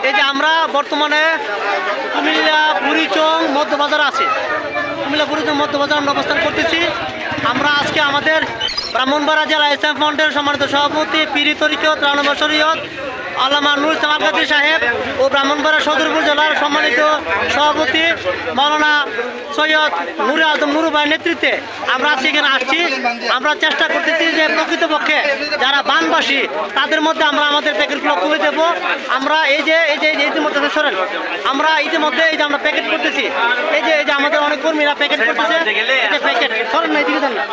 এই যে আমরা বর্তমানে কুমিল্লা বুড়িচং মধ্যবাজার আছে, কুমিল্লা বুড়িচং মধ্যবাজার আমরা অবস্থান করতেছি। আমরা আজকে আমাদের ব্রাহ্মণবাড়িয়া জেলা ইসলাম ফাউন্ডেশনের সম্মানিত সভাপতি পীরি তরিকত রানবা শরীয়ত আল্লামা নুরুল ইসলাম আল কাদরি সাহেব ও ব্রাহ্মণবাড়িয়া সদরপুর জেলার সম্মানিত সভাপতি মাওলানা সৈয়দ নুরে আজম নুরু ভাইয়ের নেতৃত্বে আমরা আজকে এখানে আসছি। আমরা চেষ্টা করতেছি যে প্রকৃতপক্ষে যারা বানবাসী তাদের মধ্যে আমরা আমাদের প্যাকেটগুলো তুলে দেবো। আমরা এই যে ইতিমধ্যে সরেন, আমরা ইতিমধ্যে এই যে আমরা প্যাকেট করতেছি, এই যে আমাদের অনেক কর্মীরা প্যাকেট করতেছে, প্যাকেট সরেন না, এদিকে দেন না।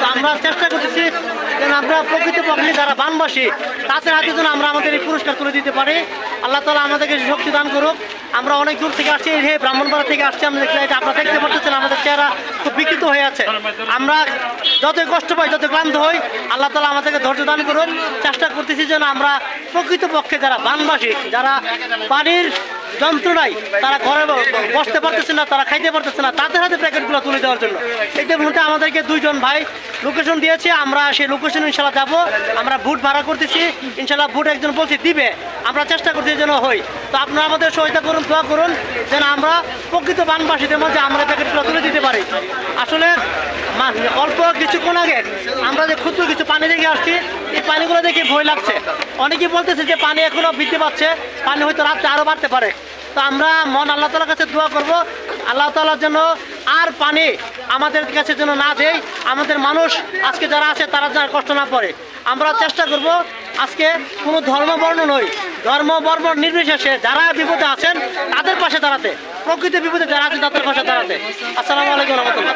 তো আমরা চেষ্টা করতেছি যেন আমরা প্রকৃতপক্ষে যারা বানবাসী তাদের হাতে যেন আমরা আমাদের এই পুরস্কার তুলে দিতে পারি। আল্লাহ তাআলা আমাদেরকে শক্তি দান করুক। আমরা অনেক দূর থেকে আসছি, এই ব্রাহ্মণবাড়িয়া থেকে আসছি। আমরা দেখলাম এটা আপনারা দেখতে পাচ্ছেন আমাদের চেহারা খুব বিকৃত হয়ে আছে। আমরা যতই কষ্ট পাই, যত ক্লান্ত হই, আল্লাহ তাআলা আমাদেরকে ধৈর্য দান করুন। চেষ্টা করতেছি যেন আমরা প্রকৃতপক্ষে যারা বানবাসী, যারা পানির যন্ত্রণায় তারা ঘরে বসতে পারতেছে না, তারা খাইতে পারতেছে না, তাদের হাতে প্যাকেটগুলো তুলে দেওয়ার জন্য এই মুহূর্তে আমাদেরকে দুইজন ভাই লোকেশন দিয়েছে। আমরা সেই লোকেশন ইনশাল্লাহ যাবো। আমরা বুট ভাড়া করতেছি, ইনশাল্লাহ বুট একজন বলছে দিবে, আমরা চেষ্টা করতেছি যেন হই। তো আপনারা আমাদের সহায়তা করুন, দোয়া করুন যেন আমরা প্রকৃত বানবাসীদের মধ্যে আমরা প্যাকেটগুলো তুলে দিতে পারি। আসলে অল্প কিছুক্ষণ আগে আমরা যে ক্ষুদ্র কিছু পানি দেখে আসছি, এই পানিগুলো দেখে ভয় লাগছে। অনেকেই বলতেছে যে পানি এখনও বৃদ্ধি পাচ্ছে, পানি হয়তো রাত্রে আরও বাড়তে পারে। তো আমরা মন আল্লাহ তাআলার কাছে দোয়া করব, আল্লাহ তাআলার জন্য আর পানি আমাদের কাছে যেন না দেয়, আমাদের মানুষ আজকে যারা আছে তারা যেন কষ্ট না পড়ে। আমরা চেষ্টা করব আজকে কোনো ধর্ম বর্ণ নয়, ধর্ম বর্ণ নির্বিশেষে যারা বিপদে আছেন তাদের পাশে দাঁড়াতে, প্রকৃত বিপদে যারা আছেন তাদের পাশে দাঁড়াতে। আসসালামু আলাইকুম ওয়া রাহমাতুল্লাহ।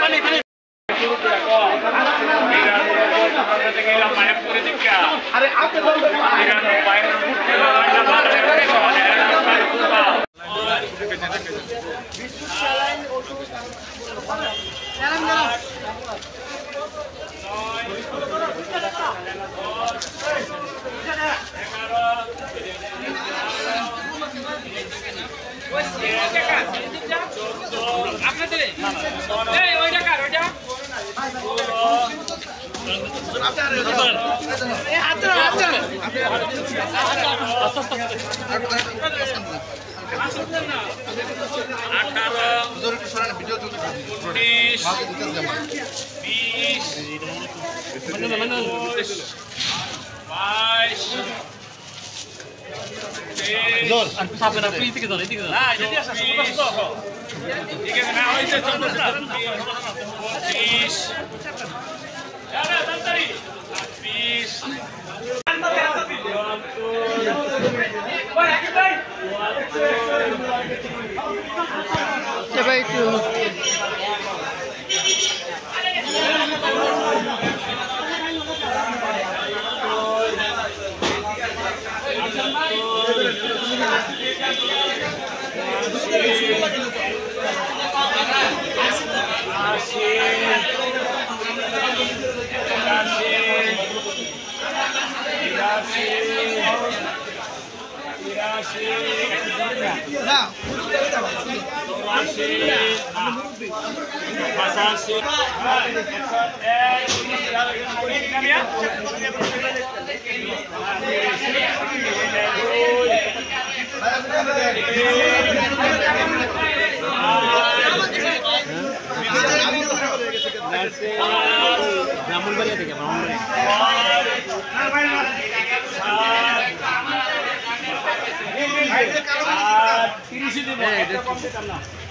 ব্রাহ্মণবাড়িয়া থেকে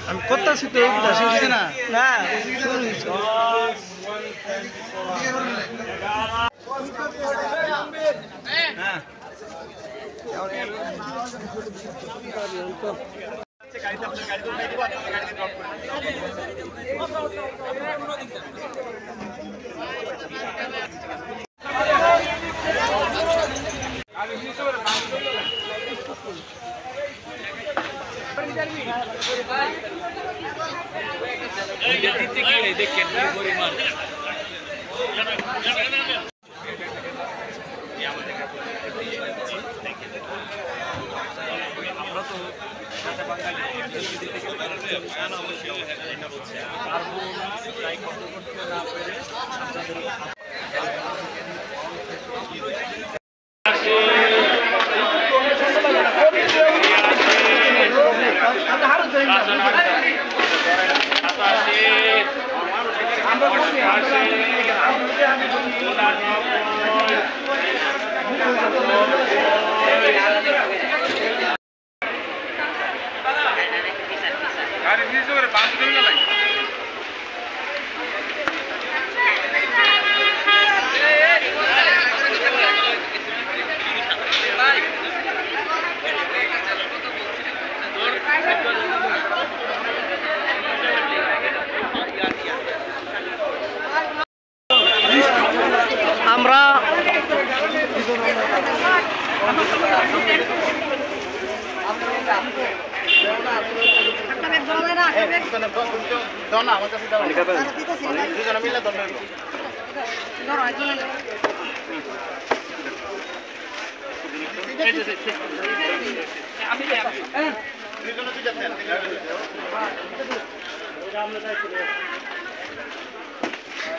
আমি করতেছি তো না না দেখেন পরিমাণ আমরা তো বাংলাদেশ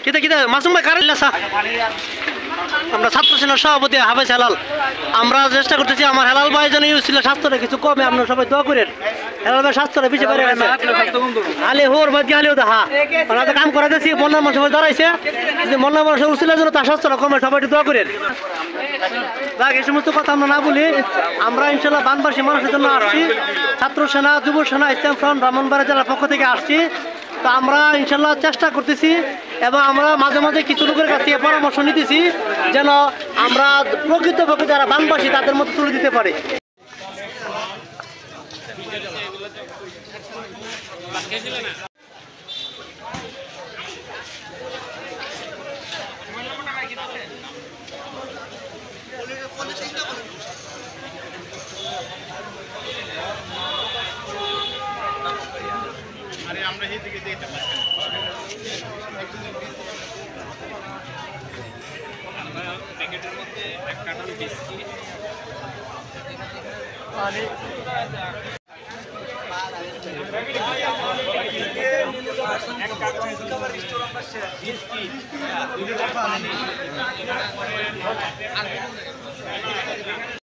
কিতা কিতা মাসুম ভাই কারেন্ট লাসা আমরা ছাত্র সেনার সভাপতি হাফেজ হেলাল আমরা চেষ্টা করতেছি আমার হেলাল ভাই যেন ছিল স্বাস্থ্যটা কিছু কমে আপনারা সবাই দোয়া করেন হেলাল ভাই স্বাস্থ্যটা পিছিয়ে বেড়ে গেছে আলে হোর বাদ আলেও দেখা ওরা তো কাম করে দিয়েছি মন্নার মানুষ সবাই দাঁড়াইছে যদি মন্নার মানুষ উঠছিল জন্য তার স্বাস্থ্যটা কমে সবাই দোয়া করেন যাক এই সমস্ত কথা আমরা না বলি আমরা ইনশাল্লাহ বানবাসী মানুষের জন্য আসছি ছাত্র সেনা যুব সেনা ইসলাম ফ্রন্ট ব্রাহ্মণবাড়িয়া জেলার পক্ষ থেকে আসছি তো আমরা ইনশাল্লাহ চেষ্টা করতেছি এবং আমরা মাঝে মাঝে কিছু লোকের কাছ থেকে পরামর্শ নিতেছি যেন আমরা প্রকৃতপক্ষে যারা বানবাসী তাদের মধ্যে তুলে দিতে পারি আমরা এই দিকে যেতে প্যাকেটের মধ্যে এক কার্টন বিস্কিট এক কার্টন